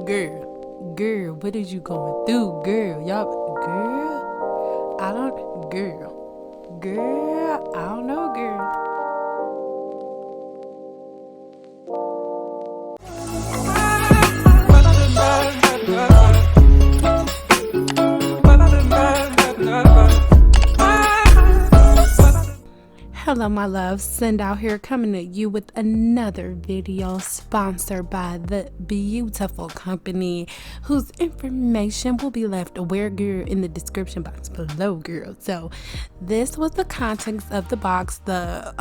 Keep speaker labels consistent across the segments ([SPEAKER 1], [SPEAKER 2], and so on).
[SPEAKER 1] Girl, what is you going through, girl? Girl, I don't know, girl. Hello, my love. Send out here coming at you with another video sponsored by the beautiful company whose information will be left where, girl, in the description box below, girl. So this was the contents of the box. The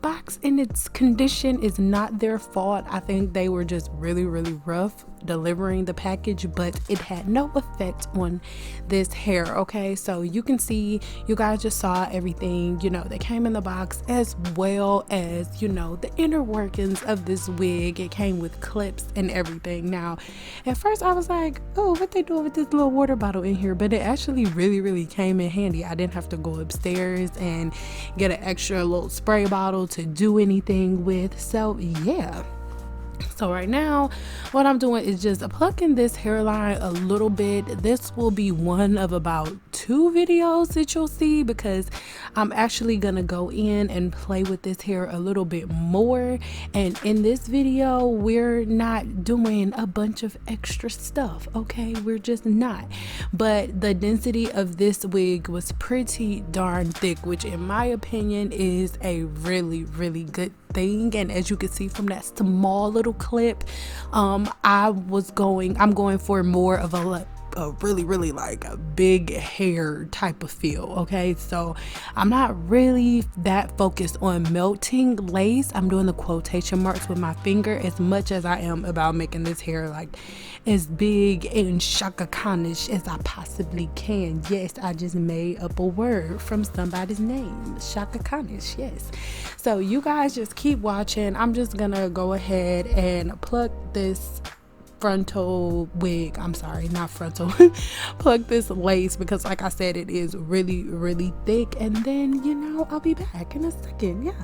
[SPEAKER 1] box in its condition is not their fault. I think they were just really rough delivering the package, but it had no effect on this hair. Okay, so you can see, you guys just saw everything, they came in the box, as well as the inner workings of this wig. It came with clips and everything. Now at first I was like, oh, what they doing with this little water bottle in here? But it actually really came in handy. I didn't have to go upstairs and get an extra little spray bottle to do anything with. So yeah, so right now what I'm doing is just plucking this hairline a little bit. This will be one of about 2 videos that you'll see, because I'm actually gonna go in and play with this hair a little bit more. And in this video, we're not doing a bunch of extra stuff, okay? We're just not. But the density of this wig was pretty darn thick, which in my opinion is a really good thing. And as you can see from that small little clip, I'm going for more of a really like a big hair type of feel. Okay, so I'm not really that focused on melting lace. I'm doing the quotation marks with my finger as much as I am about making this hair like as big and Shaka Khan-ish as I possibly can. Yes, I just made up a word from somebody's name, Shaka Khan-ish. Yes, so you guys just keep watching. I'm just gonna go ahead and pluck this frontal wig, I'm sorry, not frontal, plug this lace, because like I said, it is really thick. And then I'll be back in a second. Yes.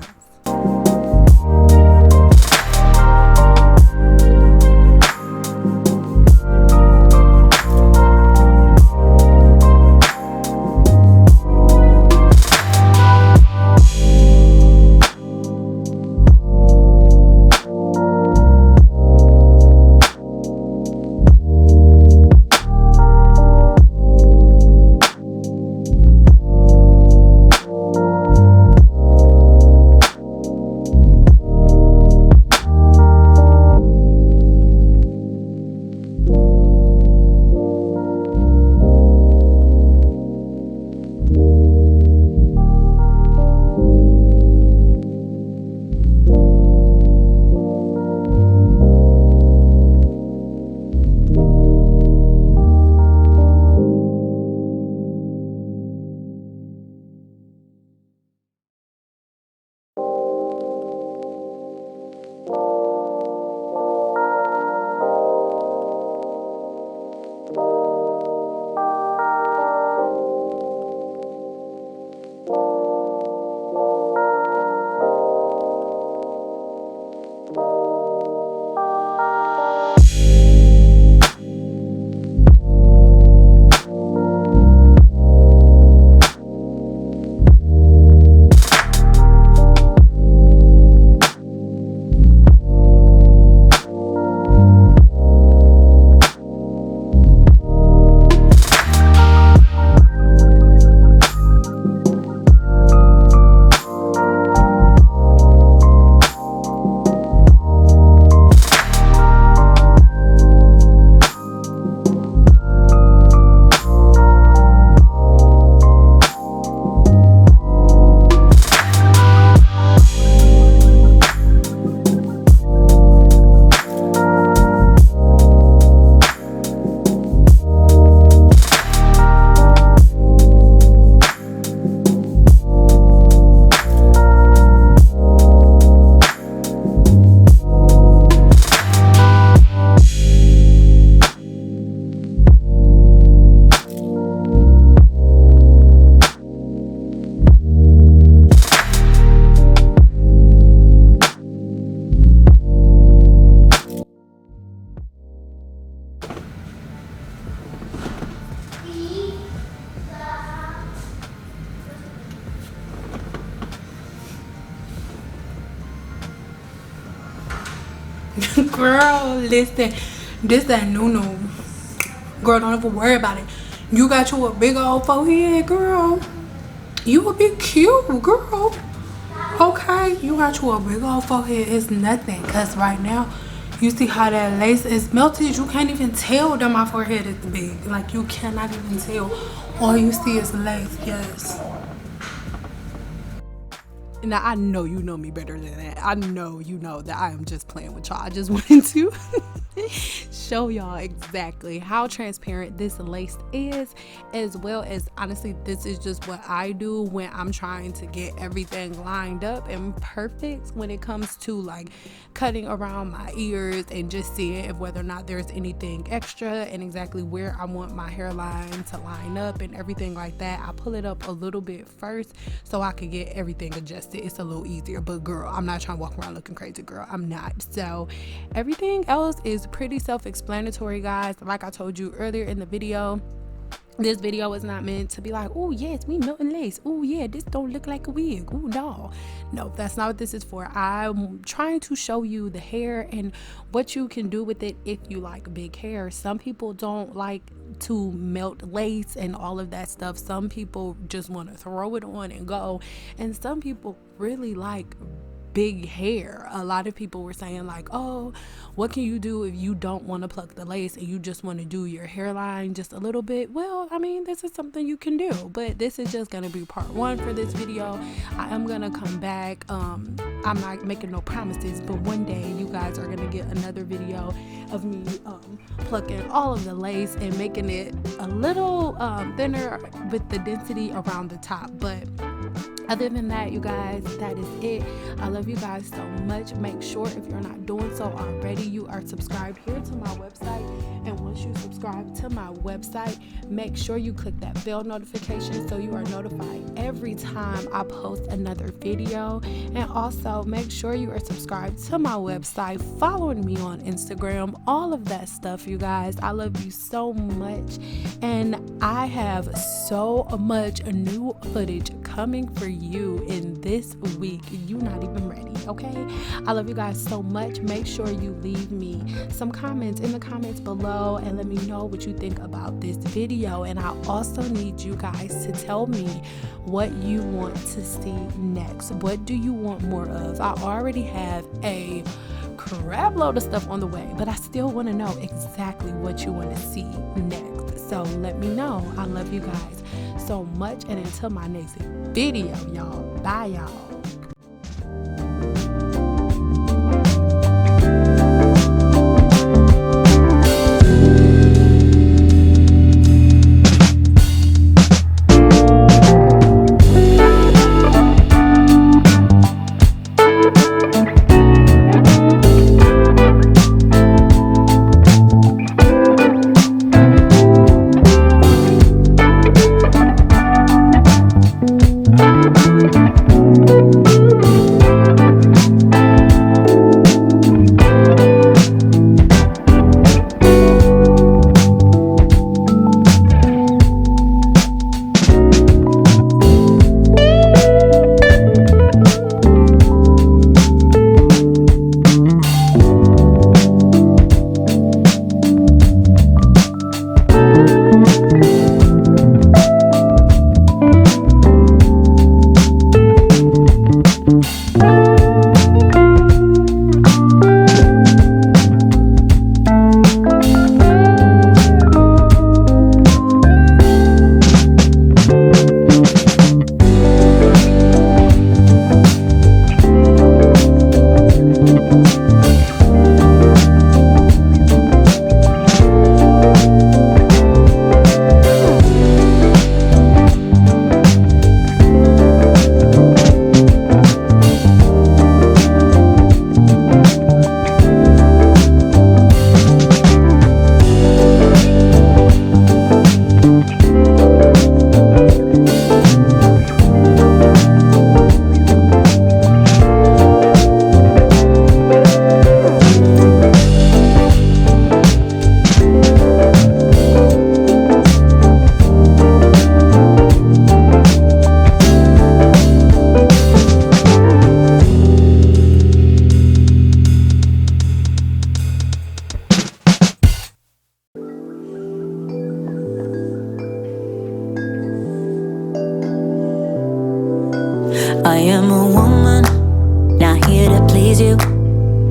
[SPEAKER 1] Girl, listen, this that new. Girl, don't ever worry about it. You got you a big old forehead, girl. You would be cute, girl. Okay, you got you a big old forehead. It's nothing, cause right now, you see how that lace is melted. You can't even tell that my forehead is big. Like, you cannot even tell. All you see is lace. Yes. Now, I know you know me better than that. I know you know that I am just playing with y'all. I just wanted to show y'all exactly how transparent this lace is, as well as, honestly, this is just what I do when I'm trying to get everything lined up and perfect when it comes to like cutting around my ears and just seeing if whether or not there's anything extra and exactly where I want my hairline to line up and everything like that. I pull it up a little bit first so I can get everything adjusted. It's a little easier, but girl, I'm not trying to walk around looking crazy, girl. I'm not. So everything else is pretty self-explanatory, guys. Like I told you earlier in the video, this video is not meant to be like, oh yes, we melting lace, oh yeah, this don't look like a wig, oh no, that's not what this is for. I'm trying to show you the hair and what you can do with it if you like big hair. Some people don't like to melt lace and all of that stuff. Some people just want to throw it on and go, and some people really like big hair. A lot of people were saying like, oh, what can you do if you don't want to pluck the lace and you just want to do your hairline just a little bit? Well, I mean, this is something you can do, but this is just gonna be part one for this video. I am gonna come back. I'm not making no promises, but one day you guys are gonna get another video of me plucking all of the lace and making it a little thinner with the density around the top. But other than that, you guys, that is it. I love you guys so much. Make sure if you're not doing so already, you are subscribed here to my website. And once you subscribe to my website, make sure you click that bell notification so you are notified every time I post another video. And also make sure you are subscribed to my website, following me on Instagram, all of that stuff, you guys. I love you so much. And I have so much new footage coming for you in this week. You're not even ready, okay? I love you guys so much. Make sure you leave me some comments in the comments below and let me know what you think about this video. And I also need you guys to tell me what you want to see next. What do you want more of? I already have a crap load of stuff on the way, but I still want to know exactly what you want to see next. So let me know. I love you guys so much, and until my next video, y'all, bye y'all.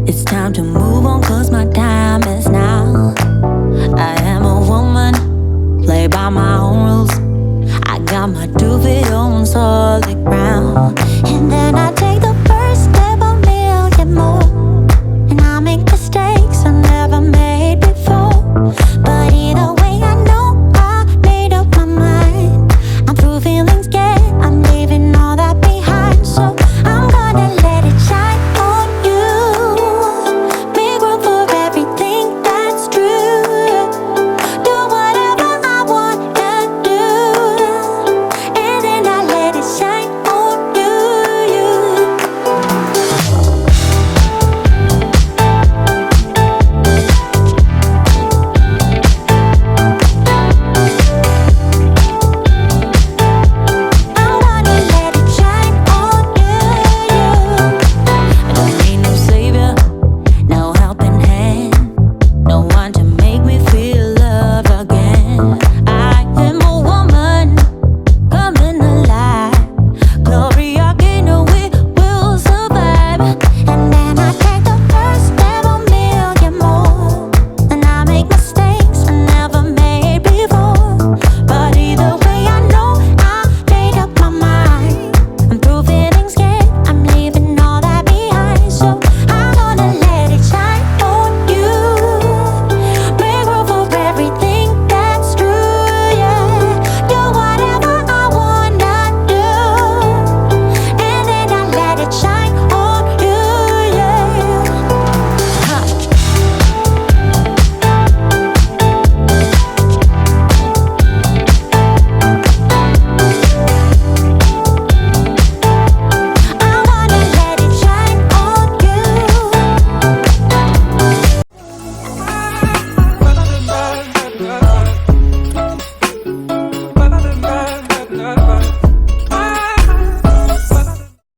[SPEAKER 2] It's time to move on, cause my time